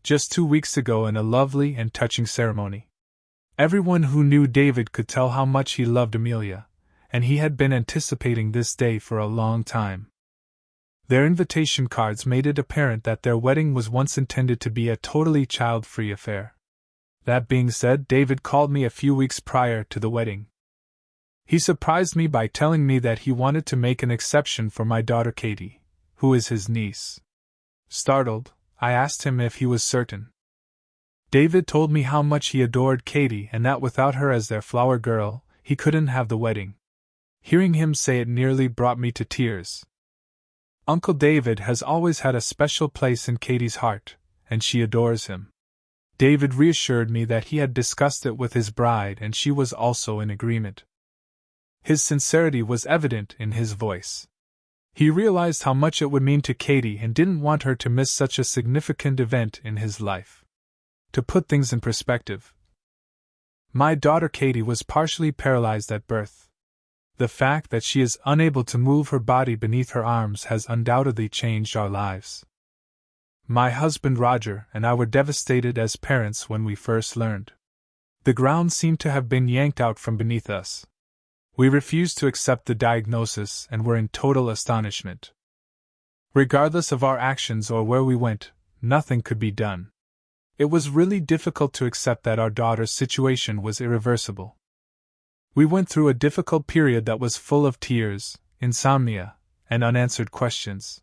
just 2 weeks ago in a lovely and touching ceremony. Everyone who knew David could tell how much he loved Amelia, and he had been anticipating this day for a long time. Their invitation cards made it apparent that their wedding was once intended to be a totally child-free affair. That being said, David called me a few weeks prior to the wedding. He surprised me by telling me that he wanted to make an exception for my daughter Katie, who is his niece. Startled, I asked him if he was certain. David told me how much he adored Katie and that without her as their flower girl, he couldn't have the wedding. Hearing him say it nearly brought me to tears. Uncle David has always had a special place in Katie's heart, and she adores him. David reassured me that he had discussed it with his bride and she was also in agreement. His sincerity was evident in his voice. He realized how much it would mean to Katie and didn't want her to miss such a significant event in his life. To put things in perspective, my daughter Katie was partially paralyzed at birth. The fact that she is unable to move her body beneath her arms has undoubtedly changed our lives. My husband Roger and I were devastated as parents when we first learned. The ground seemed to have been yanked out from beneath us. We refused to accept the diagnosis and were in total astonishment. Regardless of our actions or where we went, nothing could be done. It was really difficult to accept that our daughter's situation was irreversible. We went through a difficult period that was full of tears, insomnia, and unanswered questions.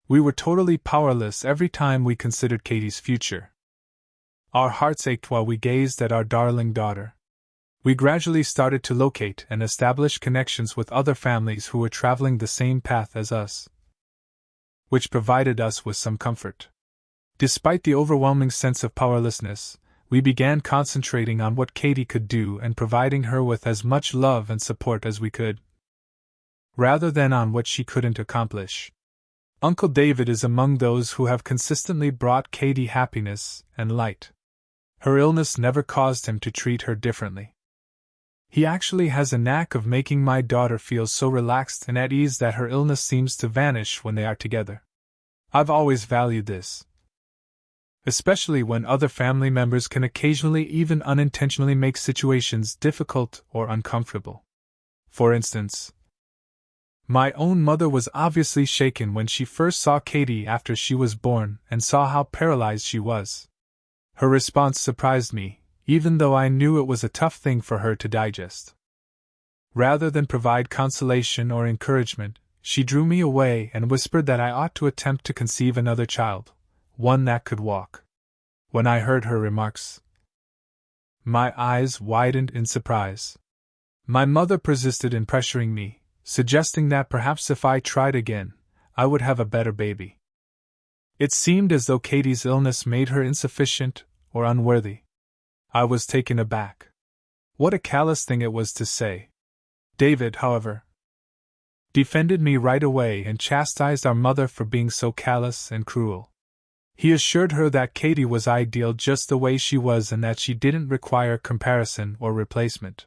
We were totally powerless every time we considered Katie's future. Our hearts ached while we gazed at our darling daughter. We gradually started to locate and establish connections with other families who were traveling the same path as us, which provided us with some comfort. Despite the overwhelming sense of powerlessness, we began concentrating on what Katie could do and providing her with as much love and support as we could, rather than on what she couldn't accomplish. Uncle David is among those who have consistently brought Katie happiness and light. Her illness never caused him to treat her differently. He actually has a knack of making my daughter feel so relaxed and at ease that her illness seems to vanish when they are together. I've always valued this, especially when other family members can occasionally even unintentionally make situations difficult or uncomfortable. For instance, my own mother was obviously shaken when she first saw Katie after she was born and saw how paralyzed she was. Her response surprised me, even though I knew it was a tough thing for her to digest. Rather than provide consolation or encouragement, she drew me away and whispered that I ought to attempt to conceive another child, one that could walk. When I heard her remarks, my eyes widened in surprise. My mother persisted in pressuring me, suggesting that perhaps if I tried again, I would have a better baby. It seemed as though Katie's illness made her insufficient or unworthy. I was taken aback. What a callous thing it was to say. David, however, defended me right away and chastised our mother for being so callous and cruel. He assured her that Katie was ideal just the way she was and that she didn't require comparison or replacement.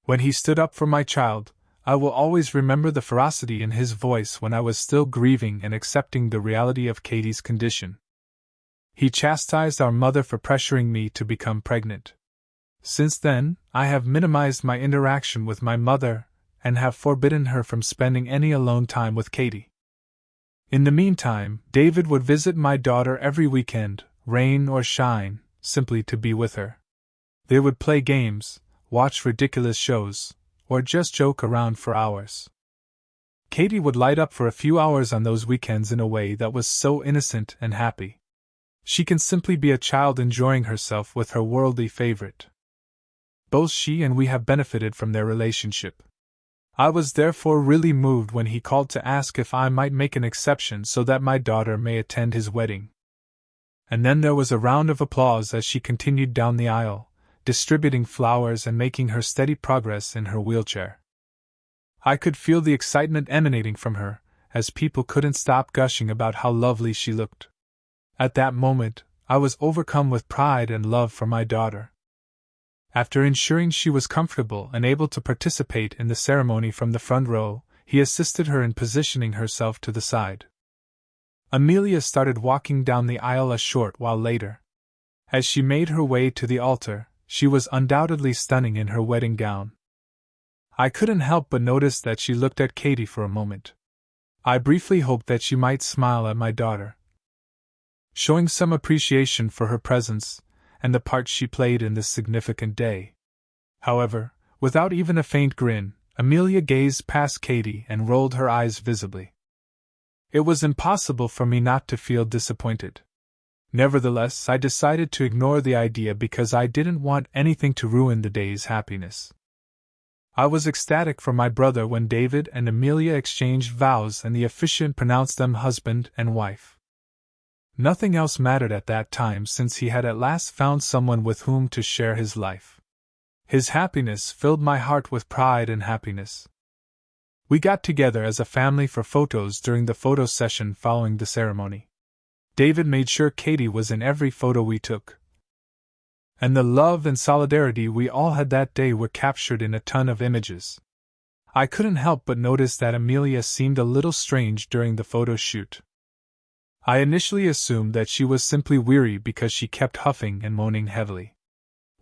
When he stood up for my child, I will always remember the ferocity in his voice when I was still grieving and accepting the reality of Katie's condition. He chastised our mother for pressuring me to become pregnant. Since then, I have minimized my interaction with my mother and have forbidden her from spending any alone time with Katie. In the meantime, David would visit my daughter every weekend, rain or shine, simply to be with her. They would play games, watch ridiculous shows, or just joke around for hours. Katie would light up for a few hours on those weekends in a way that was so innocent and happy. She can simply be a child enjoying herself with her worldly favorite. Both she and we have benefited from their relationship. I was therefore really moved when he called to ask if I might make an exception so that my daughter may attend his wedding. And then there was a round of applause as she continued down the aisle, distributing flowers and making her steady progress in her wheelchair. I could feel the excitement emanating from her, as people couldn't stop gushing about how lovely she looked. At that moment, I was overcome with pride and love for my daughter. After ensuring she was comfortable and able to participate in the ceremony from the front row, he assisted her in positioning herself to the side. Amelia started walking down the aisle a short while later. As she made her way to the altar, she was undoubtedly stunning in her wedding gown. I couldn't help but notice that she looked at Katie for a moment. I briefly hoped that she might smile at my daughter, showing some appreciation for her presence and the part she played in this significant day. However, without even a faint grin, Amelia gazed past Katie and rolled her eyes visibly. It was impossible for me not to feel disappointed. Nevertheless, I decided to ignore the idea because I didn't want anything to ruin the day's happiness. I was ecstatic for my brother when David and Amelia exchanged vows and the officiant pronounced them husband and wife. Nothing else mattered at that time since he had at last found someone with whom to share his life. His happiness filled my heart with pride and happiness. We got together as a family for photos during the photo session following the ceremony. David made sure Katie was in every photo we took, and the love and solidarity we all had that day were captured in a ton of images. I couldn't help but notice that Amelia seemed a little strange during the photo shoot. I initially assumed that she was simply weary because she kept huffing and moaning heavily.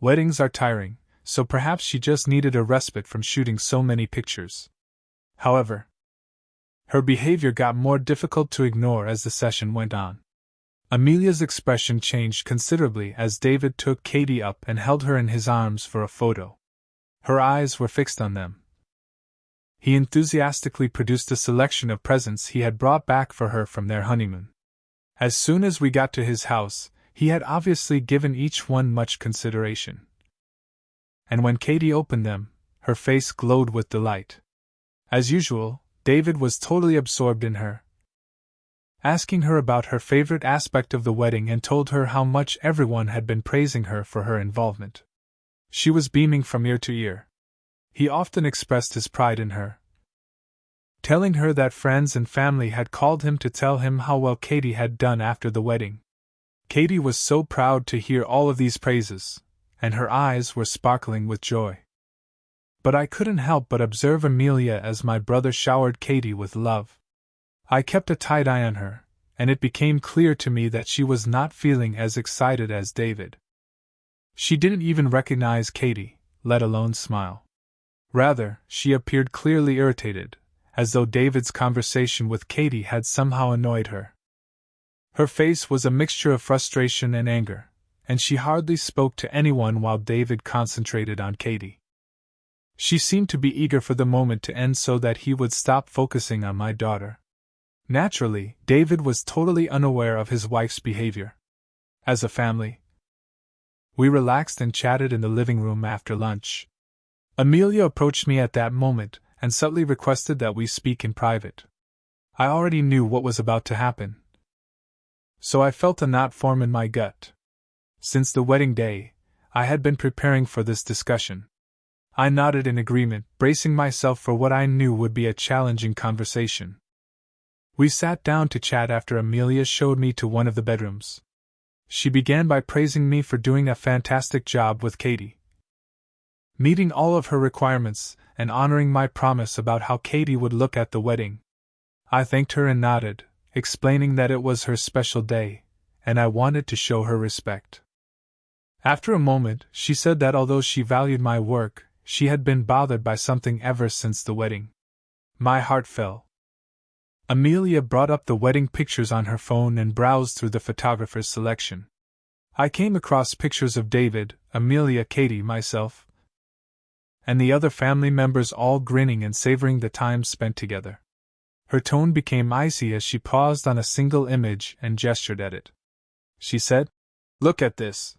Weddings are tiring, so perhaps she just needed a respite from shooting so many pictures. However, her behavior got more difficult to ignore as the session went on. Amelia's expression changed considerably as David took Katie up and held her in his arms for a photo. Her eyes were fixed on them. He enthusiastically produced a selection of presents he had brought back for her from their honeymoon. As soon as we got to his house, he had obviously given each one much consideration. And when Katie opened them, her face glowed with delight. As usual, David was totally absorbed in her, asking her about her favorite aspect of the wedding and told her how much everyone had been praising her for her involvement. She was beaming from ear to ear. He often expressed his pride in her, telling her that friends and family had called him to tell him how well Katie had done after the wedding. Katie was so proud to hear all of these praises, and her eyes were sparkling with joy. But I couldn't help but observe Amelia as my brother showered Katie with love. I kept a tight eye on her, and it became clear to me that she was not feeling as excited as David. She didn't even recognize Katie, let alone smile. Rather, she appeared clearly irritated, as though David's conversation with Katie had somehow annoyed her. Her face was a mixture of frustration and anger, and she hardly spoke to anyone while David concentrated on Katie. She seemed to be eager for the moment to end so that he would stop focusing on my daughter. Naturally, David was totally unaware of his wife's behavior. As a family, we relaxed and chatted in the living room after lunch. Amelia approached me at that moment and subtly requested that we speak in private. I already knew what was about to happen, so I felt a knot form in my gut. Since the wedding day, I had been preparing for this discussion. I nodded in agreement, bracing myself for what I knew would be a challenging conversation. We sat down to chat after Amelia showed me to one of the bedrooms. She began by praising me for doing a fantastic job with Katie, meeting all of her requirements and honoring my promise about how Katie would look at the wedding. I thanked her and nodded, explaining that it was her special day, and I wanted to show her respect. After a moment, she said that although she valued my work, she had been bothered by something ever since the wedding. My heart fell. Amelia brought up the wedding pictures on her phone and browsed through the photographer's selection. I came across pictures of David, Amelia, Katie, myself, and the other family members all grinning and savoring the time spent together. Her tone became icy as she paused on a single image and gestured at it. She said, "Look at this."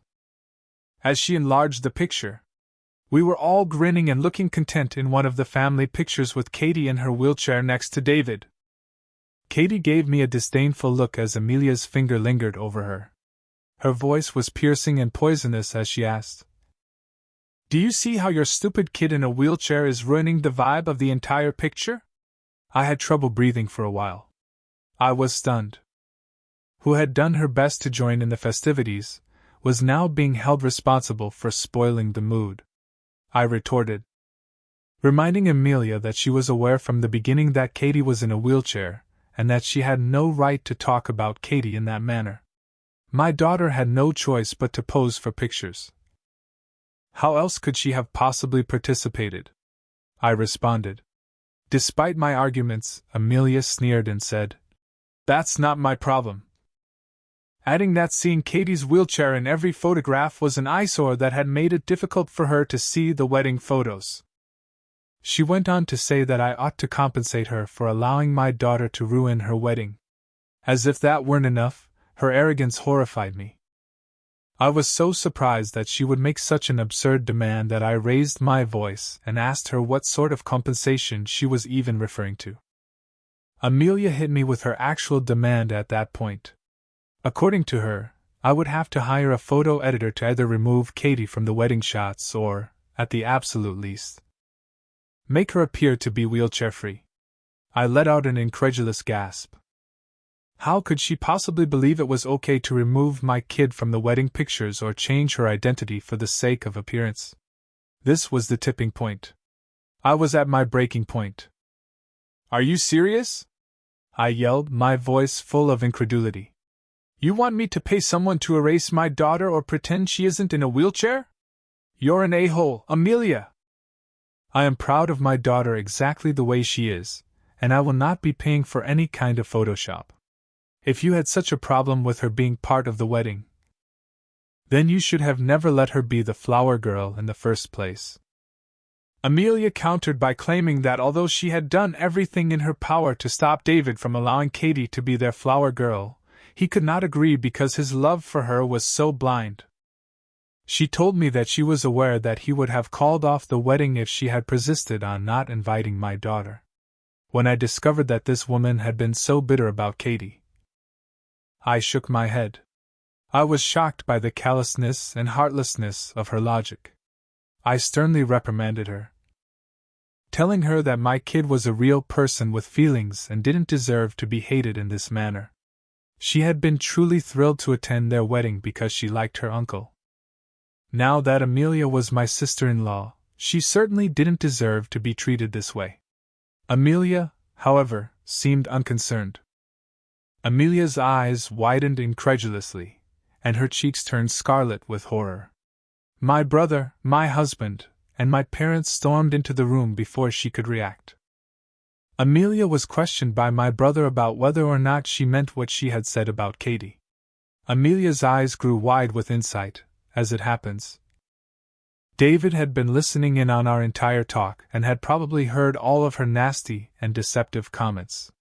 As she enlarged the picture, we were all grinning and looking content in one of the family pictures with Katie in her wheelchair next to David. Katie gave me a disdainful look as Amelia's finger lingered over her. Her voice was piercing and poisonous as she asked, "Do you see how your stupid kid in a wheelchair is ruining the vibe of the entire picture?" I had trouble breathing for a while. I was stunned. Who had done her best to join in the festivities, was now being held responsible for spoiling the mood. I retorted, reminding Amelia that she was aware from the beginning that Katie was in a wheelchair, and that she had no right to talk about Katie in that manner. My daughter had no choice but to pose for pictures. How else could she have possibly participated? I responded. Despite my arguments, Amelia sneered and said, "That's not my problem." Adding that seeing Katie's wheelchair in every photograph was an eyesore that had made it difficult for her to see the wedding photos. She went on to say that I ought to compensate her for allowing my daughter to ruin her wedding. As if that weren't enough, her arrogance horrified me. I was so surprised that she would make such an absurd demand that I raised my voice and asked her what sort of compensation she was even referring to. Amelia hit me with her actual demand at that point. According to her, I would have to hire a photo editor to either remove Katie from the wedding shots or, at the absolute least, make her appear to be wheelchair-free. I let out an incredulous gasp. How could she possibly believe it was okay to remove my kid from the wedding pictures or change her identity for the sake of appearance? This was the tipping point. I was at my breaking point. "Are you serious?" I yelled, my voice full of incredulity. "You want me to pay someone to erase my daughter or pretend she isn't in a wheelchair? You're an a-hole, Amelia!" I am proud of my daughter exactly the way she is, and I will not be paying for any kind of Photoshop. If you had such a problem with her being part of the wedding, then you should have never let her be the flower girl in the first place. Amelia countered by claiming that although she had done everything in her power to stop David from allowing Katie to be their flower girl, he could not agree because his love for her was so blind. She told me that she was aware that he would have called off the wedding if she had persisted on not inviting my daughter. When I discovered that this woman had been so bitter about Katie, I shook my head. I was shocked by the callousness and heartlessness of her logic. I sternly reprimanded her, telling her that my kid was a real person with feelings and didn't deserve to be hated in this manner. She had been truly thrilled to attend their wedding because she liked her uncle. Now that Amelia was my sister-in-law, she certainly didn't deserve to be treated this way. Amelia, however, seemed unconcerned. Amelia's eyes widened incredulously, and her cheeks turned scarlet with horror. My brother, my husband, and my parents stormed into the room before she could react. Amelia was questioned by my brother about whether or not she meant what she had said about Katie. Amelia's eyes grew wide with insight, as it happens. David had been listening in on our entire talk and had probably heard all of her nasty and deceptive comments.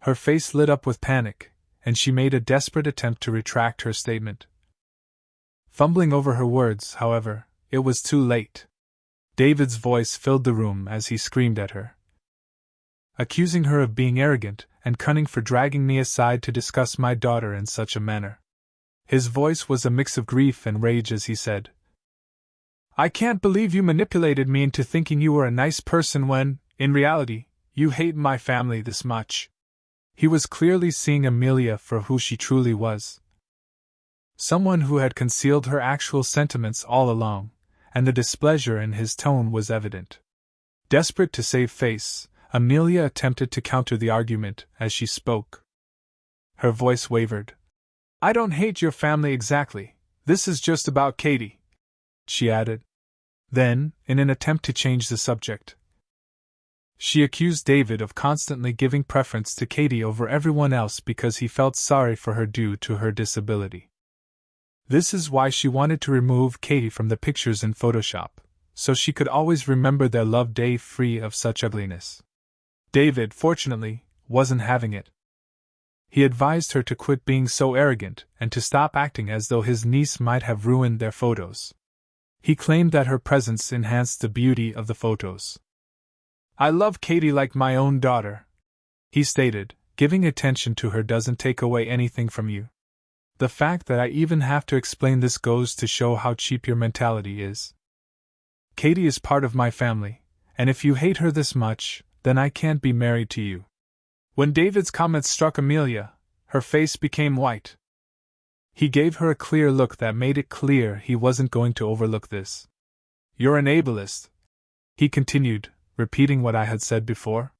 Her face lit up with panic, and she made a desperate attempt to retract her statement. Fumbling over her words, however, it was too late. David's voice filled the room as he screamed at her, accusing her of being arrogant and cunning for dragging me aside to discuss my daughter in such a manner. His voice was a mix of grief and rage as he said, "I can't believe you manipulated me into thinking you were a nice person when, in reality, you hate my family this much." He was clearly seeing Amelia for who she truly was. Someone who had concealed her actual sentiments all along, and the displeasure in his tone was evident. Desperate to save face, Amelia attempted to counter the argument as she spoke. Her voice wavered. "I don't hate your family exactly, this is just about Katie," she added. Then, in an attempt to change the subject, she accused David of constantly giving preference to Katie over everyone else because he felt sorry for her due to her disability. This is why she wanted to remove Katie from the pictures in Photoshop, so she could always remember their love day free of such ugliness. David, fortunately, wasn't having it. He advised her to quit being so arrogant and to stop acting as though his niece might have ruined their photos. He claimed that her presence enhanced the beauty of the photos. "I love Katie like my own daughter," he stated. "Giving attention to her doesn't take away anything from you. The fact that I even have to explain this goes to show how cheap your mentality is. Katie is part of my family, and if you hate her this much, then I can't be married to you." When David's comments struck Amelia, her face became white. He gave her a clear look that made it clear he wasn't going to overlook this. "You're an ableist," he continued, repeating what I had said before.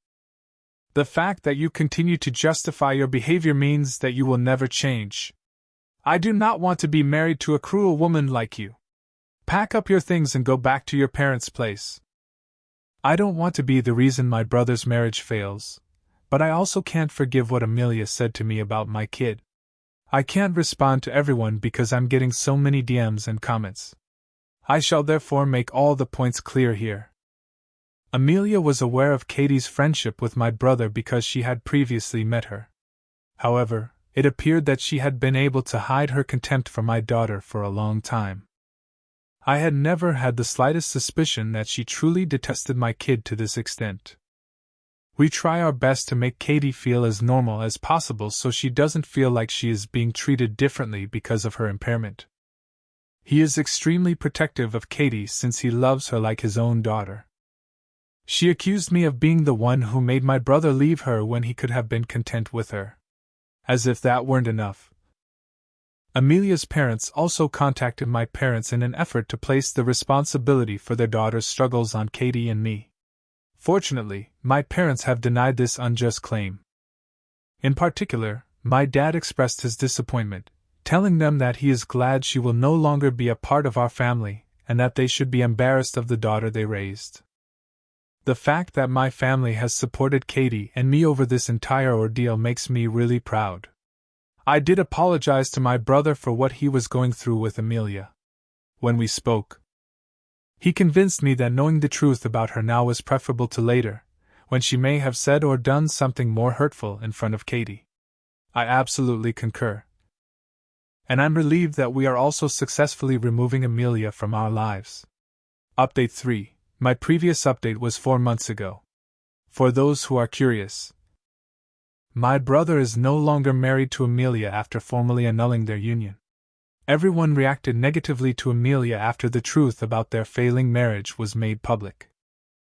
The fact that you continue to justify your behavior means that you will never change. I do not want to be married to a cruel woman like you. Pack up your things and go back to your parents' place. I don't want to be the reason my brother's marriage fails, but I also can't forgive what Amelia said to me about my kid. I can't respond to everyone because I'm getting so many DMs and comments. I shall therefore make all the points clear here. Amelia was aware of Katie's friendship with my brother because she had previously met her. However, it appeared that she had been able to hide her contempt for my daughter for a long time. I had never had the slightest suspicion that she truly detested my kid to this extent. We try our best to make Katie feel as normal as possible so she doesn't feel like she is being treated differently because of her impairment. He is extremely protective of Katie since he loves her like his own daughter. She accused me of being the one who made my brother leave her when he could have been content with her. As if that weren't enough. Amelia's parents also contacted my parents in an effort to place the responsibility for their daughter's struggles on Katie and me. Fortunately, my parents have denied this unjust claim. In particular, my dad expressed his disappointment, telling them that he is glad she will no longer be a part of our family, and that they should be embarrassed of the daughter they raised. The fact that my family has supported Katie and me over this entire ordeal makes me really proud. I did apologize to my brother for what he was going through with Amelia. When we spoke, he convinced me that knowing the truth about her now was preferable to later, when she may have said or done something more hurtful in front of Katie. I absolutely concur. And I'm relieved that we are also successfully removing Amelia from our lives. Update 3. My previous update was 4 months ago. For those who are curious, my brother is no longer married to Amelia after formally annulling their union. Everyone reacted negatively to Amelia after the truth about their failing marriage was made public.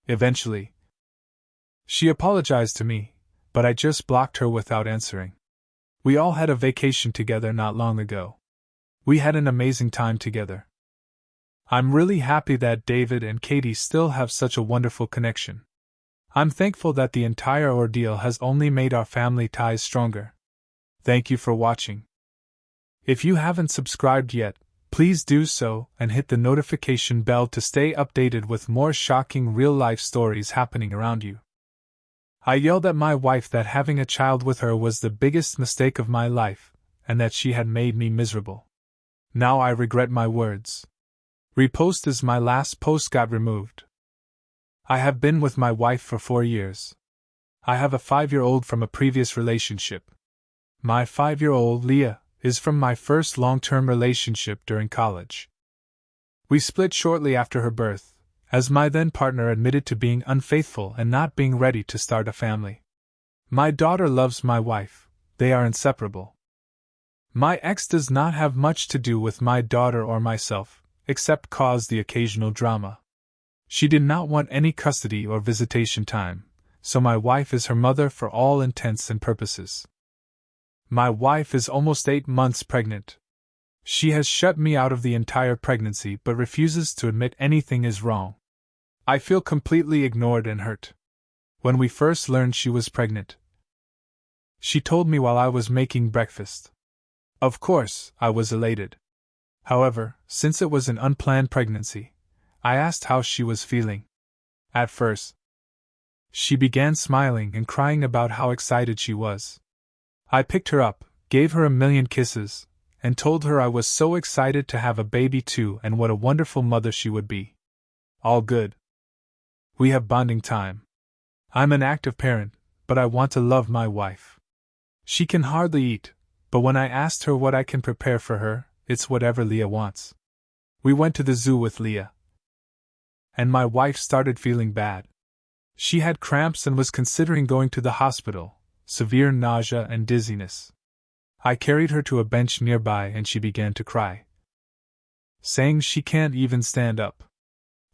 Eventually, she apologized to me, but I just blocked her without answering. We all had a vacation together not long ago. We had an amazing time together. I'm really happy that David and Katie still have such a wonderful connection. I'm thankful that the entire ordeal has only made our family ties stronger. Thank you for watching. If you haven't subscribed yet, please do so and hit the notification bell to stay updated with more shocking real-life stories happening around you. I yelled at my wife that having a child with her was the biggest mistake of my life, and that she had made me miserable. Now I regret my words. Repost as my last post got removed. I have been with my wife for 4 years. I have a 5-year-old from a previous relationship. My 5-year-old, Leah, is from my first long-term relationship during college. We split shortly after her birth, as my then partner admitted to being unfaithful and not being ready to start a family. My daughter loves my wife, they are inseparable. My ex does not have much to do with my daughter or myself, except cause the occasional drama. She did not want any custody or visitation time, so my wife is her mother for all intents and purposes. My wife is almost 8 months pregnant. She has shut me out of the entire pregnancy but refuses to admit anything is wrong. I feel completely ignored and hurt. When we first learned she was pregnant, she told me while I was making breakfast. Of course, I was elated. However, since it was an unplanned pregnancy, I asked how she was feeling. At first, she began smiling and crying about how excited she was. I picked her up, gave her a million kisses, and told her I was so excited to have a baby too and what a wonderful mother she would be. All good. We have bonding time. I'm an active parent, but I want to love my wife. She can hardly eat, but when I asked her what I can prepare for her, it's whatever Leah wants. We went to the zoo with Leah, and my wife started feeling bad. She had cramps and was considering going to the hospital, severe nausea and dizziness. I carried her to a bench nearby and she began to cry, saying she can't even stand up.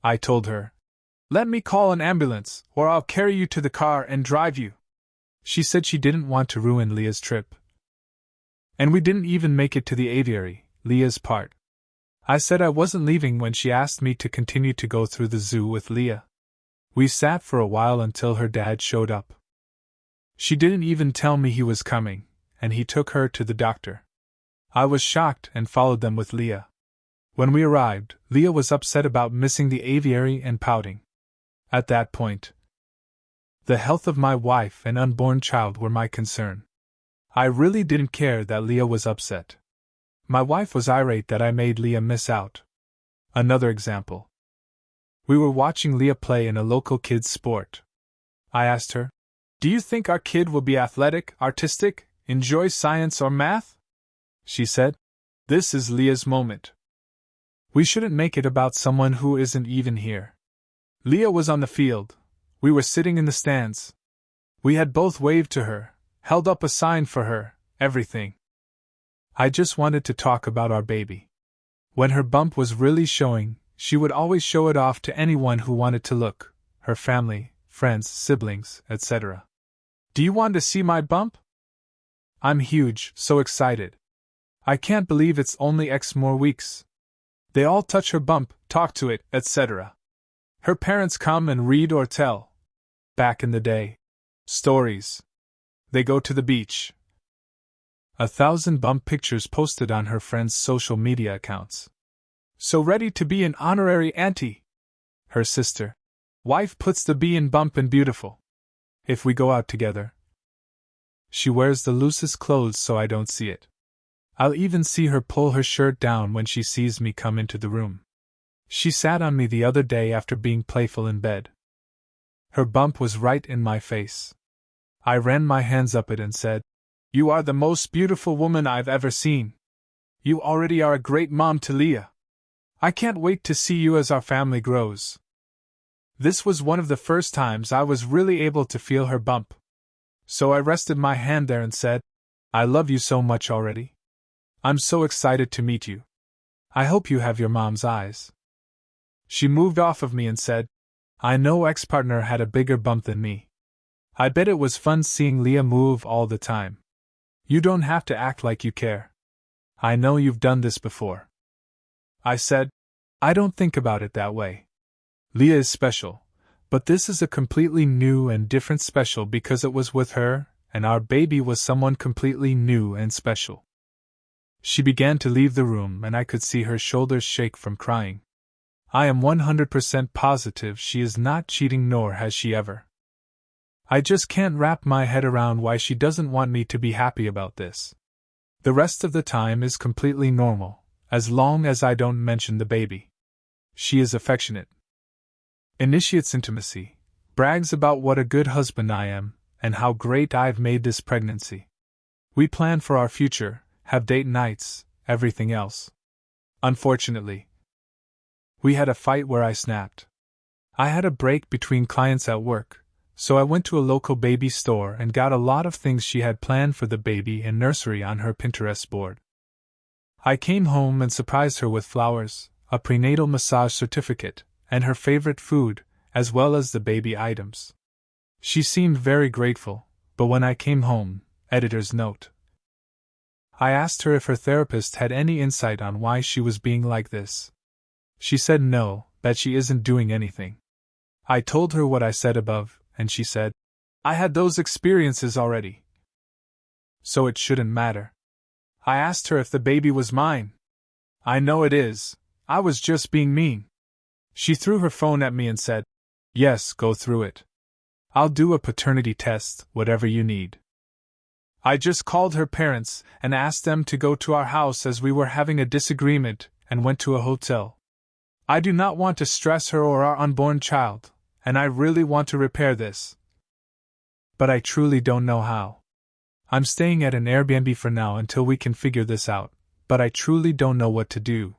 I told her, "Let me call an ambulance, or I'll carry you to the car and drive you." She said she didn't want to ruin Leah's trip. And we didn't even make it to the aviary, Leah's part. I said I wasn't leaving when she asked me to continue to go through the zoo with Leah. We sat for a while until her dad showed up. She didn't even tell me he was coming, and he took her to the doctor. I was shocked and followed them with Leah. When we arrived, Leah was upset about missing the aviary and pouting. At that point, the health of my wife and unborn child were my concern. I really didn't care that Leah was upset. My wife was irate that I made Leah miss out. Another example. We were watching Leah play in a local kids' sport. I asked her, "Do you think our kid will be athletic, artistic, enjoy science or math?" She said, "This is Leah's moment. We shouldn't make it about someone who isn't even here." Leah was on the field. We were sitting in the stands. We had both waved to her, held up a sign for her, everything. I just wanted to talk about our baby. When her bump was really showing, she would always show it off to anyone who wanted to look, her family, friends, siblings, etc. "Do you want to see my bump?" I'm huge, so excited. I can't believe it's only X more weeks. They all touch her bump, talk to it, etc. Her parents come and read or tell. Back in the day. Stories. They go to the beach. 1,000 bump pictures posted on her friends' social media accounts. So ready to be an honorary auntie. Her sister. Wife puts the B in bump and beautiful. If we go out together. She wears the loosest clothes so I don't see it. I'll even see her pull her shirt down when she sees me come into the room. She sat on me the other day after being playful in bed. Her bump was right in my face. I ran my hands up it and said, "You are the most beautiful woman I've ever seen. You already are a great mom to Leah. I can't wait to see you as our family grows." This was one of the first times I was really able to feel her bump. So I rested my hand there and said, "I love you so much already. I'm so excited to meet you. I hope you have your mom's eyes." She moved off of me and said, "I know ex-partner had a bigger bump than me. I bet it was fun seeing Leah move all the time. You don't have to act like you care. I know you've done this before." I said, "I don't think about it that way. Leah is special, but this is a completely new and different special because it was with her, and our baby was someone completely new and special." She began to leave the room and I could see her shoulders shake from crying. I am 100% positive she is not cheating, nor has she ever. I just can't wrap my head around why she doesn't want me to be happy about this. The rest of the time is completely normal, as long as I don't mention the baby. She is affectionate. Initiates intimacy, brags about what a good husband I am, and how great I've made this pregnancy. We plan for our future, have date nights, everything else. Unfortunately, we had a fight where I snapped. I had a break between clients at work, so I went to a local baby store and got a lot of things she had planned for the baby and nursery on her Pinterest board. I came home and surprised her with flowers, a prenatal massage certificate, and her favorite food, as well as the baby items. She seemed very grateful, but when I came home, editor's note. I asked her if her therapist had any insight on why she was being like this. She said no, that she isn't doing anything. I told her what I said above, and she said, "I had those experiences already, so it shouldn't matter." I asked her if the baby was mine. "I know it is, I was just being mean." She threw her phone at me and said, "Yes, go through it. I'll do a paternity test, whatever you need." I just called her parents and asked them to go to our house as we were having a disagreement and went to a hotel. I do not want to stress her or our unborn child, and I really want to repair this. But I truly don't know how. I'm staying at an Airbnb for now until we can figure this out, but I truly don't know what to do.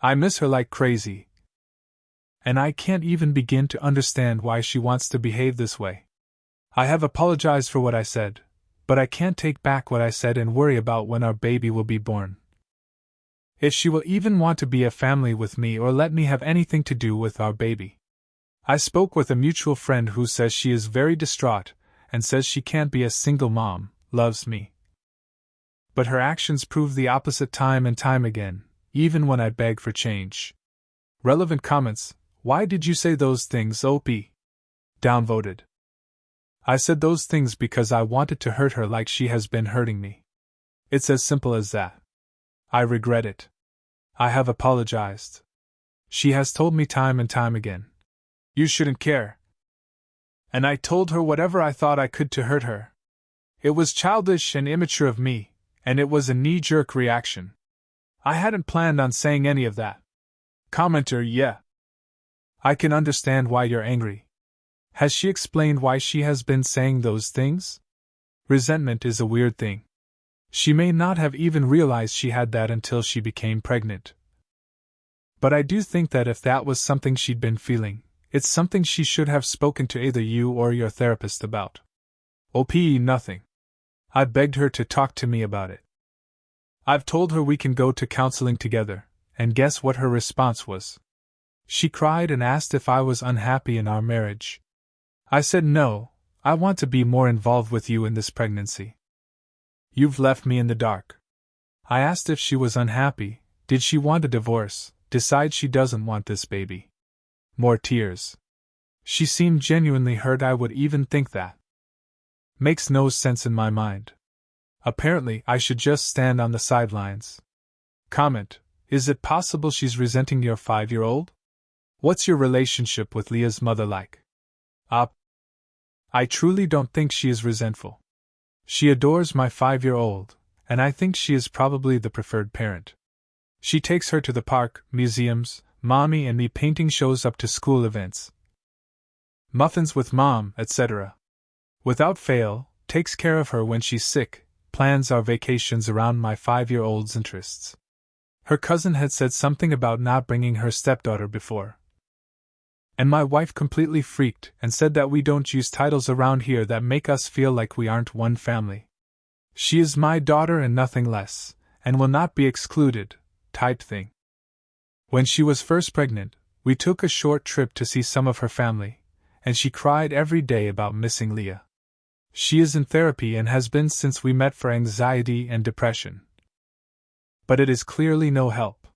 I miss her like crazy, and I can't even begin to understand why she wants to behave this way. I have apologized for what I said, but I can't take back what I said and worry about when our baby will be born. If she will even want to be a family with me or let me have anything to do with our baby. I spoke with a mutual friend who says she is very distraught and says she can't be a single mom, loves me. But her actions prove the opposite time and time again, even when I beg for change. Relevant comments: "Why did you say those things, OP?" Downvoted. I said those things because I wanted to hurt her like she has been hurting me. It's as simple as that. I regret it. I have apologized. She has told me time and time again. You shouldn't care. And I told her whatever I thought I could to hurt her. It was childish and immature of me, and it was a knee-jerk reaction. I hadn't planned on saying any of that. Commenter, yeah. I can understand why you're angry. Has she explained why she has been saying those things? Resentment is a weird thing. She may not have even realized she had that until she became pregnant. But I do think that if that was something she'd been feeling, it's something she should have spoken to either you or your therapist about. OP, nothing. I begged her to talk to me about it. I've told her we can go to counseling together, and guess what her response was? She cried and asked if I was unhappy in our marriage. I said no, I want to be more involved with you in this pregnancy. You've left me in the dark. I asked if she was unhappy, did she want a divorce, decide she doesn't want this baby. More tears. She seemed genuinely hurt I would even think that. Makes no sense in my mind. Apparently, I should just stand on the sidelines. Comment, is it possible she's resenting your 5-year-old? What's your relationship with Leah's mother like? I truly don't think she is resentful. She adores my 5-year-old, and I think she is probably the preferred parent. She takes her to the park, museums, mommy and me painting shows up to school events. Muffins with mom, etc. Without fail, takes care of her when she's sick, plans our vacations around my 5-year-old's interests. Her cousin had said something about not bringing her stepdaughter before. And my wife completely freaked and said that we don't use titles around here that make us feel like we aren't one family. She is my daughter and nothing less, and will not be excluded, type thing. When she was first pregnant, we took a short trip to see some of her family, and she cried every day about missing Leah. She is in therapy and has been since we met for anxiety and depression. But it is clearly no help.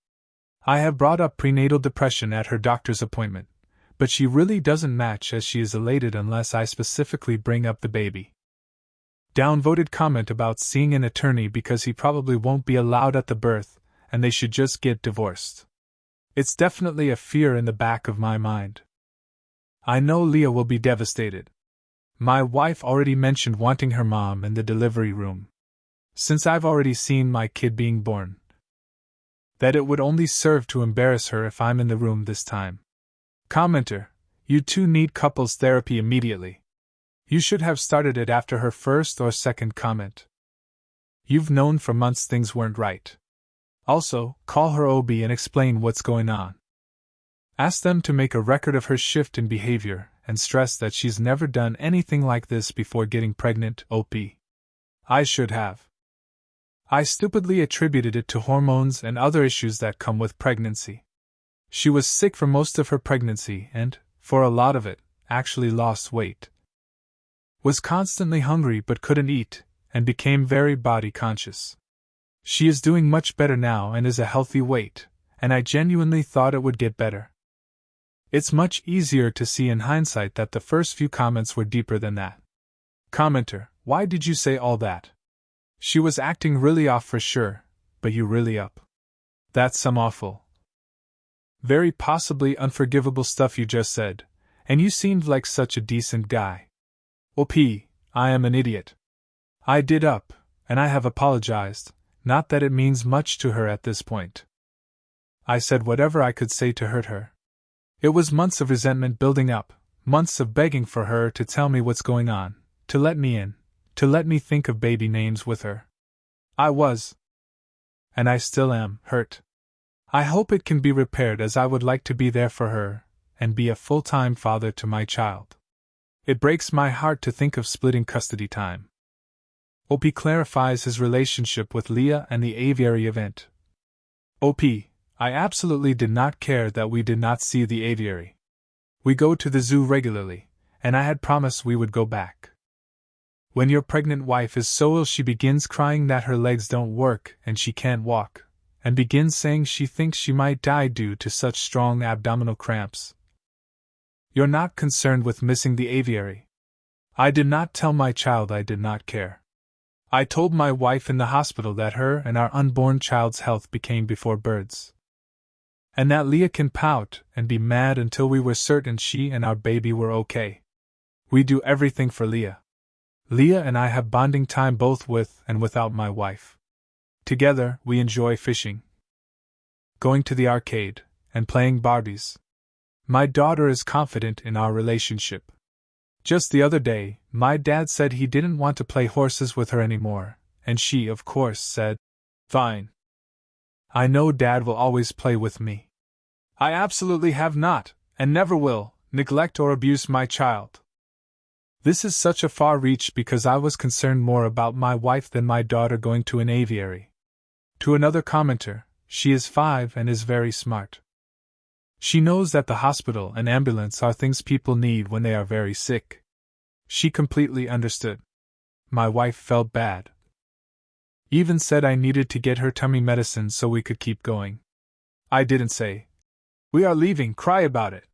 I have brought up prenatal depression at her doctor's appointment, but she really doesn't match as she is elated unless I specifically bring up the baby. Downvoted comment about seeing an attorney because he probably won't be allowed at the birth, and they should just get divorced. It's definitely a fear in the back of my mind. I know Leah will be devastated. My wife already mentioned wanting her mom in the delivery room. Since I've already seen my kid being born. That it would only serve to embarrass her if I'm in the room this time. Commenter, you two need couples therapy immediately. You should have started it after her first or second comment. You've known for months things weren't right. Also, call her OB and explain what's going on. Ask them to make a record of her shift in behavior and stress that she's never done anything like this before getting pregnant. OP. I should have. I stupidly attributed it to hormones and other issues that come with pregnancy. She was sick for most of her pregnancy and, for a lot of it, actually lost weight. Was constantly hungry but couldn't eat, and became very body conscious. She is doing much better now and is a healthy weight, and I genuinely thought it would get better. It's much easier to see in hindsight that the first few comments were deeper than that. Commenter, why did you say all that? She was acting really off for sure, but you really up. That's some awful, very possibly unforgivable stuff you just said, and you seemed like such a decent guy. OP, I am an idiot. I did up, and I have apologized, not that it means much to her at this point. I said whatever I could say to hurt her. It was months of resentment building up, months of begging for her to tell me what's going on, to let me in, to let me think of baby names with her. I was, and I still am, hurt. I hope it can be repaired as I would like to be there for her, and be a full-time father to my child. It breaks my heart to think of splitting custody time. OP clarifies his relationship with Leah and the aviary event. OP, I absolutely did not care that we did not see the aviary. We go to the zoo regularly, and I had promised we would go back. When your pregnant wife is so ill she begins crying that her legs don't work and she can't walk, and begins saying she thinks she might die due to such strong abdominal cramps. You're not concerned with missing the aviary. I did not tell my child I did not care. I told my wife in the hospital that her and our unborn child's health became before birds. And that Leah can pout and be mad until we were certain she and our baby were okay. We do everything for Leah. Leah and I have bonding time both with and without my wife. Together, we enjoy fishing, going to the arcade, and playing Barbies. My daughter is confident in our relationship. Just the other day, my dad said he didn't want to play horses with her anymore, and she, of course, said, "Fine. I know Dad will always play with me. I absolutely have not, and never will, neglect or abuse my child." This is such a far reach because I was concerned more about my wife than my daughter going to an aviary. To another commenter, she is 5 and is very smart. She knows that the hospital and ambulance are things people need when they are very sick. She completely understood. My wife felt bad. Even said I needed to get her tummy medicine so we could keep going. I didn't say, "We are leaving, cry about it."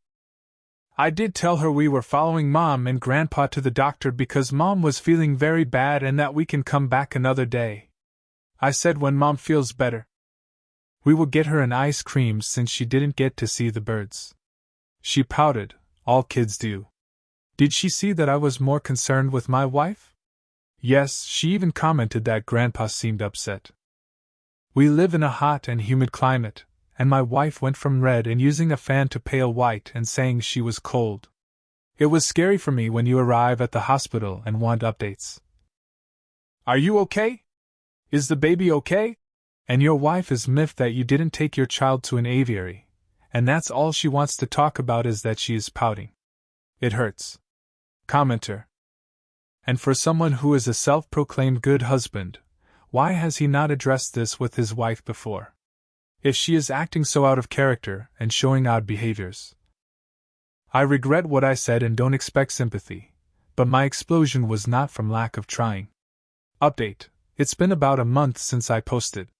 I did tell her we were following Mom and Grandpa to the doctor because Mom was feeling very bad and that we can come back another day. I said when Mom feels better, we will get her an ice cream since she didn't get to see the birds. She pouted, all kids do. Did she see that I was more concerned with my wife? Yes, she even commented that Grandpa seemed upset. We live in a hot and humid climate, and my wife went from red and using a fan to pale white and saying she was cold. It was scary for me when you arrive at the hospital and want updates. Are you okay? Is the baby okay? And your wife is miffed that you didn't take your child to an aviary, and that's all she wants to talk about is that she is pouting. It hurts. Commenter. And for someone who is a self-proclaimed good husband, why has he not addressed this with his wife before? If she is acting so out of character and showing odd behaviors. I regret what I said and don't expect sympathy, but my explosion was not from lack of trying. Update. It's been about a month since I posted.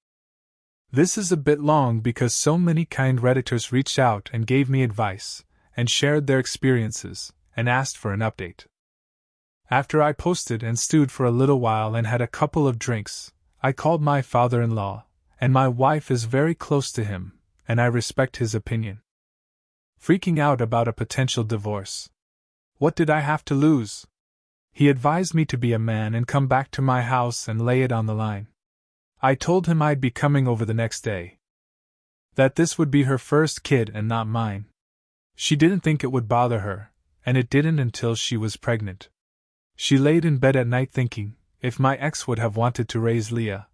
This is a bit long because so many kind Redditors reached out and gave me advice, and shared their experiences, and asked for an update. After I posted and stewed for a little while and had a couple of drinks, I called my father-in-law, and my wife is very close to him, and I respect his opinion. Freaking out about a potential divorce. What did I have to lose? He advised me to be a man and come back to my house and lay it on the line. I told him I'd be coming over the next day. That this would be her first kid and not mine. She didn't think it would bother her, and it didn't until she was pregnant. She laid in bed at night thinking, if my ex would have wanted to raise Leah,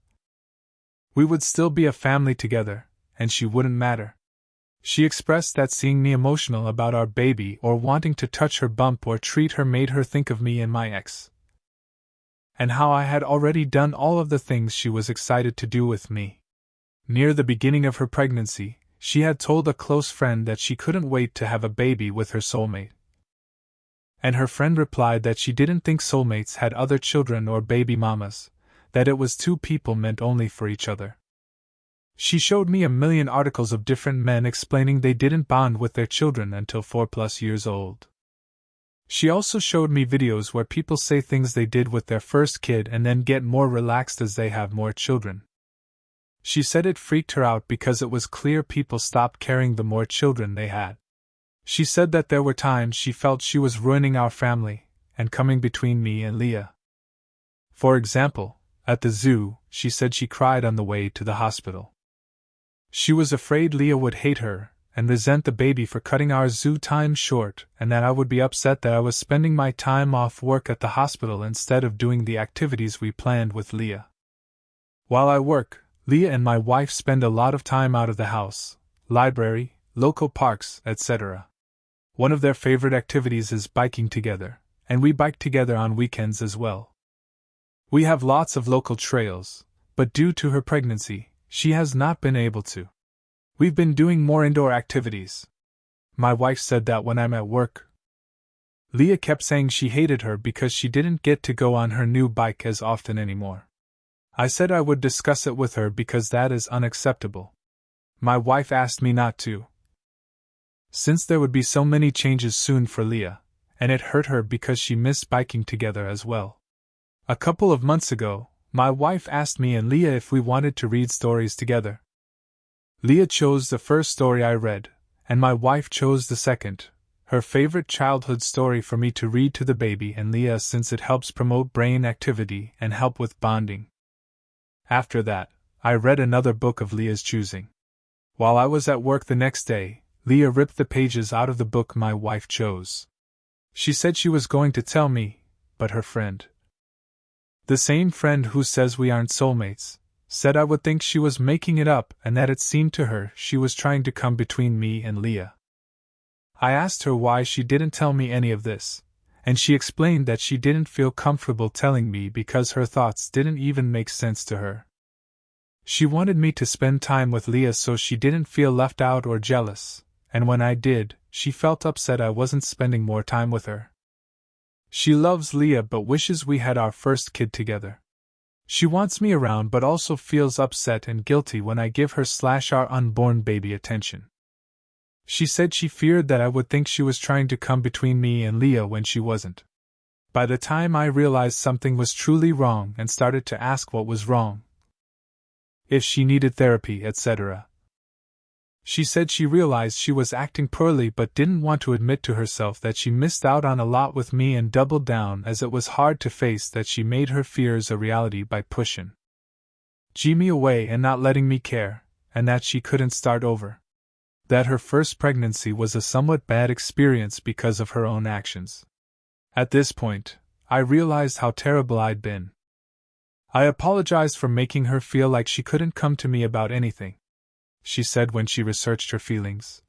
we would still be a family together, and she wouldn't matter. She expressed that seeing me emotional about our baby or wanting to touch her bump or treat her made her think of me and my ex. And how I had already done all of the things she was excited to do with me. Near the beginning of her pregnancy, she had told a close friend that she couldn't wait to have a baby with her soulmate. And her friend replied that she didn't think soulmates had other children or baby mamas, that it was two people meant only for each other. She showed me a million articles of different men explaining they didn't bond with their children until 4+ years old. She also showed me videos where people say things they did with their first kid and then get more relaxed as they have more children. She said it freaked her out because it was clear people stopped caring the more children they had. She said that there were times she felt she was ruining our family and coming between me and Leah. For example, at the zoo, she said she cried on the way to the hospital. She was afraid Leah would hate her and resent the baby for cutting our zoo time short, and that I would be upset that I was spending my time off work at the hospital instead of doing the activities we planned with Leah. While I work, Leah and my wife spend a lot of time out of the house, library, local parks, etc. One of their favorite activities is biking together, and we bike together on weekends as well. We have lots of local trails, but due to her pregnancy, she has not been able to. We've been doing more indoor activities. My wife said that when I'm at work. Leah kept saying she hated her because she didn't get to go on her new bike as often anymore. I said I would discuss it with her because that is unacceptable. My wife asked me not to, since there would be so many changes soon for Leah, and it hurt her because she missed biking together as well. A couple of months ago, my wife asked me and Leah if we wanted to read stories together. Leah chose the first story I read, and my wife chose the second, her favorite childhood story for me to read to the baby and Leah since it helps promote brain activity and help with bonding. After that, I read another book of Leah's choosing. While I was at work the next day, Leah ripped the pages out of the book my wife chose. She said she was going to tell me, but her friend, the same friend who says we aren't soulmates, said I would think she was making it up and that it seemed to her she was trying to come between me and Leah. I asked her why she didn't tell me any of this, and she explained that she didn't feel comfortable telling me because her thoughts didn't even make sense to her. She wanted me to spend time with Leah so she didn't feel left out or jealous, and when I did, she felt upset I wasn't spending more time with her. She loves Leah but wishes we had our first kid together. She wants me around but also feels upset and guilty when I give her/our unborn baby attention. She said she feared that I would think she was trying to come between me and Leah when she wasn't. By the time I realized something was truly wrong and started to ask what was wrong, if she needed therapy, etc., she said she realized she was acting poorly but didn't want to admit to herself that she missed out on a lot with me and doubled down as it was hard to face that she made her fears a reality by pushing me away and not letting me care, and that she couldn't start over. That her first pregnancy was a somewhat bad experience because of her own actions. At this point, I realized how terrible I'd been. I apologized for making her feel like she couldn't come to me about anything, she said when she researched her feelings.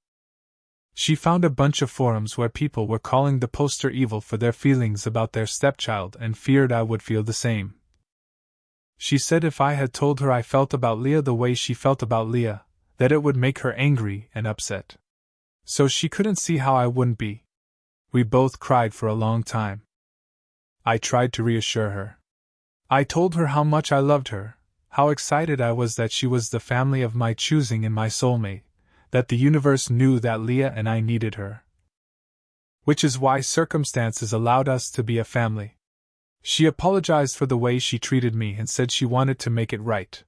She found a bunch of forums where people were calling the poster evil for their feelings about their stepchild and feared I would feel the same. She said if I had told her I felt about Leah the way she felt about Leah, that it would make her angry and upset. So she couldn't see how I wouldn't be. We both cried for a long time. I tried to reassure her. I told her how much I loved her, how excited I was that she was the family of my choosing and my soulmate, that the universe knew that Leah and I needed her. Which is why circumstances allowed us to be a family. She apologized for the way she treated me and said she wanted to make it right.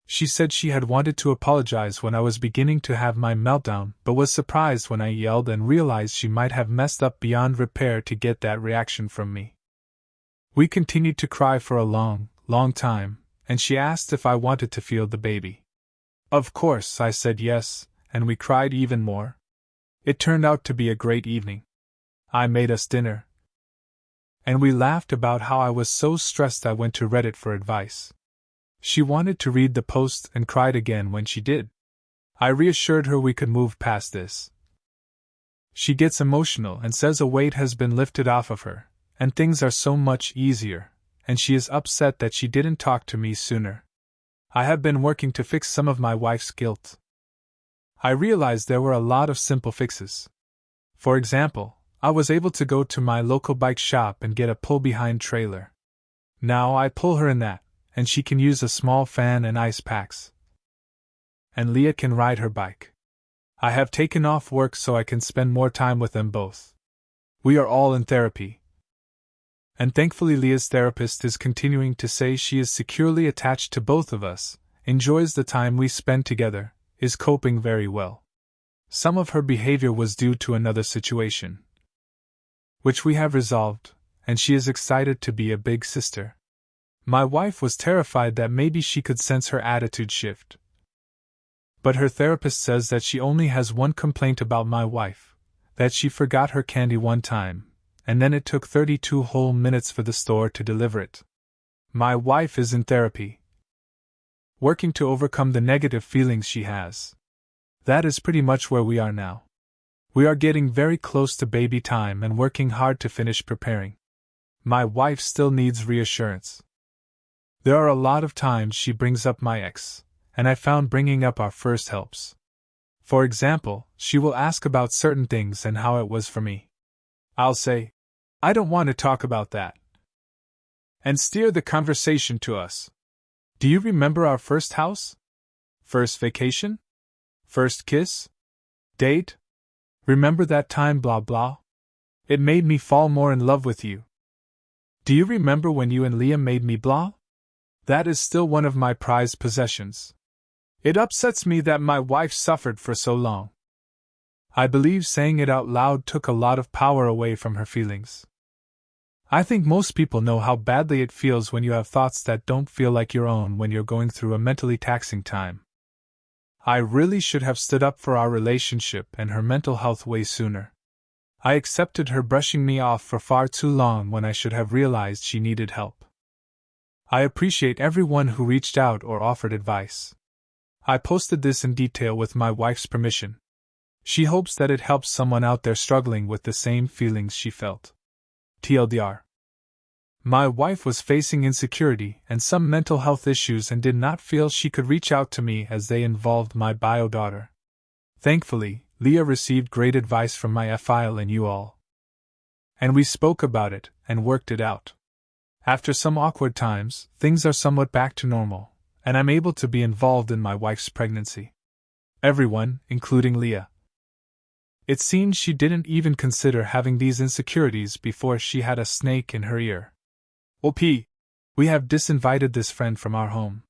She said she had wanted to apologize when I was beginning to have my meltdown, but was surprised when I yelled and realized she might have messed up beyond repair to get that reaction from me. We continued to cry for a long, long time, and she asked if I wanted to feel the baby. Of course, I said yes, and we cried even more. It turned out to be a great evening. I made us dinner, and we laughed about how I was so stressed I went to Reddit for advice. She wanted to read the post and cried again when she did. I reassured her we could move past this. She gets emotional and says a weight has been lifted off of her, and things are so much easier, and she is upset that she didn't talk to me sooner. I have been working to fix some of my wife's guilt. I realized there were a lot of simple fixes. For example, I was able to go to my local bike shop and get a pull-behind trailer. Now I pull her in that, and she can use a small fan and ice packs. And Leah can ride her bike. I have taken off work so I can spend more time with them both. We are all in therapy. And thankfully Leah's therapist is continuing to say she is securely attached to both of us, enjoys the time we spend together, is coping very well. Some of her behavior was due to another situation, which we have resolved, and she is excited to be a big sister. My wife was terrified that maybe she could sense her attitude shift. But her therapist says that she only has one complaint about my wife, that she forgot her candy one time, and then it took 32 whole minutes for the store to deliver it. My wife is in therapy, working to overcome the negative feelings she has. That is pretty much where we are now. We are getting very close to baby time and working hard to finish preparing. My wife still needs reassurance. There are a lot of times she brings up my ex, and I found bringing up our first helps. For example, she will ask about certain things and how it was for me. I'll say, I don't want to talk about that, and steer the conversation to us. Do you remember our first house? First vacation? First kiss? Date? Remember that time blah blah? It made me fall more in love with you. Do you remember when you and Leah made me blah? That is still one of my prized possessions. It upsets me that my wife suffered for so long. I believe saying it out loud took a lot of power away from her feelings. I think most people know how badly it feels when you have thoughts that don't feel like your own when you're going through a mentally taxing time. I really should have stood up for our relationship and her mental health way sooner. I accepted her brushing me off for far too long when I should have realized she needed help. I appreciate everyone who reached out or offered advice. I posted this in detail with my wife's permission. She hopes that it helps someone out there struggling with the same feelings she felt. TLDR. My wife was facing insecurity and some mental health issues and did not feel she could reach out to me as they involved my bio daughter. Thankfully, Leah received great advice from my FIL and you all. And we spoke about it and worked it out. After some awkward times, things are somewhat back to normal, and I'm able to be involved in my wife's pregnancy. Everyone, including Leah. It seems she didn't even consider having these insecurities before she had a snake in her ear. OP. We have disinvited this friend from our home.